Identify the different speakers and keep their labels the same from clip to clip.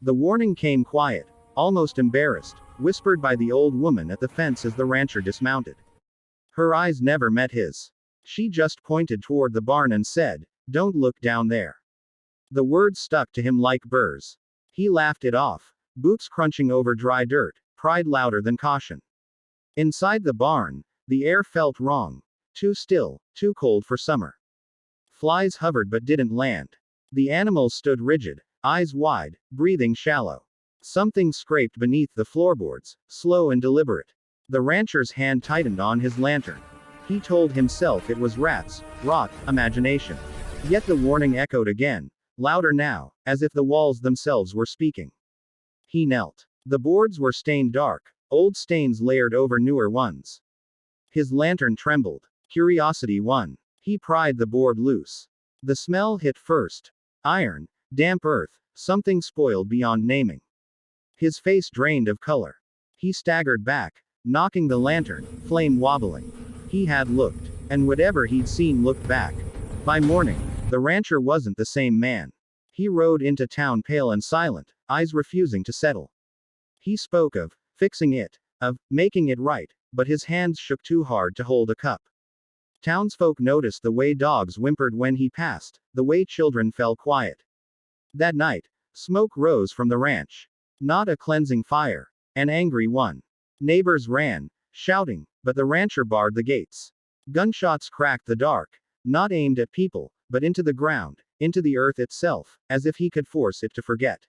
Speaker 1: The warning came quiet, almost embarrassed, whispered by the old woman at the fence as the rancher dismounted. Her eyes never met his. She just pointed toward the barn and said, "Don't look down there." The words stuck to him like burrs. He laughed it off, boots crunching over dry dirt, pride louder than caution. Inside the barn, the air felt wrong. Too still, too cold for summer. Flies hovered but didn't land. The animals stood rigid, eyes wide, breathing shallow. Something scraped beneath the floorboards, slow and deliberate. The rancher's hand tightened on his lantern. He told himself it was rats, rot, imagination. Yet the warning echoed again, louder now, as if the walls themselves were speaking. He knelt. The boards were stained dark, old stains layered over newer ones. His lantern trembled. Curiosity won. He pried the board loose. The smell hit first. Iron, damp earth, something spoiled beyond naming. His face drained of color. He staggered back, knocking the lantern, flame wobbling. He had looked, and whatever he'd seen looked back. By morning, the rancher wasn't the same man. He rode into town pale and silent, eyes refusing to settle. He spoke of fixing it, of making it right, but his hands shook too hard to hold a cup. Townsfolk noticed the way dogs whimpered when he passed, the way children fell quiet. That night, smoke rose from the ranch. Not a cleansing fire, an angry one. Neighbors ran, shouting, but the rancher barred the gates. Gunshots cracked the dark, not aimed at people, but into the ground, into the earth itself, as if he could force it to forget.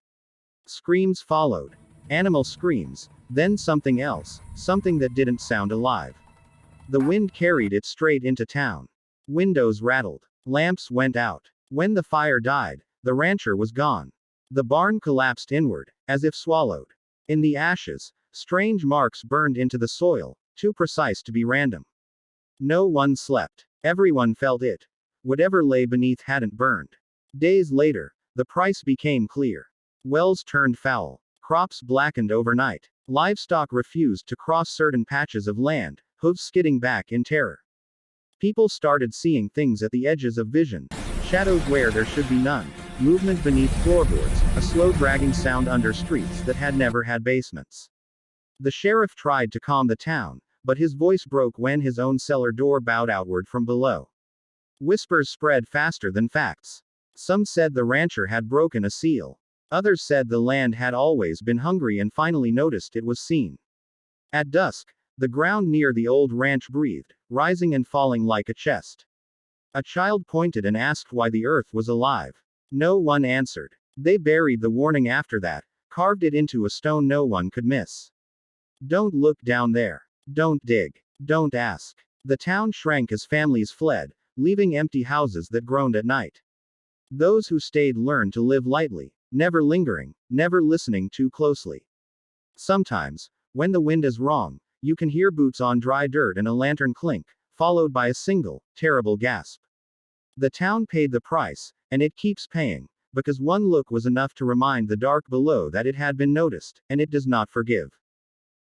Speaker 1: Screams followed. Animal screams, then something else, something that didn't sound alive. The wind carried it straight into town. Windows rattled. Lamps went out. When the fire died, the rancher was gone. The barn collapsed inward, as if swallowed. In the ashes, strange marks burned into the soil, too precise to be random. No one slept. Everyone felt it. Whatever lay beneath hadn't burned. Days later, the price became clear. Wells turned foul. Crops blackened overnight. Livestock refused to cross certain patches of land, hooves skidding back in terror. People started seeing things at the edges of vision. Shadows where there should be none. Movement beneath floorboards, a slow dragging sound under streets that had never had basements. The sheriff tried to calm the town, but his voice broke when his own cellar door bowed outward from below. Whispers spread faster than facts. Some said the rancher had broken a seal. Others said the land had always been hungry and finally noticed it was seen. At dusk, the ground near the old ranch breathed, rising and falling like a chest. A child pointed and asked why the earth was alive. No one answered. They buried the warning after that, carved it into a stone no one could miss. Don't look down there. Don't dig. Don't ask. The town shrank as families fled, leaving empty houses that groaned at night. Those who stayed learned to live lightly, never lingering, never listening too closely. Sometimes, when the wind is wrong, you can hear boots on dry dirt and a lantern clink, followed by a single, terrible gasp. The town paid the price, and it keeps paying, because one look was enough to remind the dark below that it had been noticed, and it does not forgive.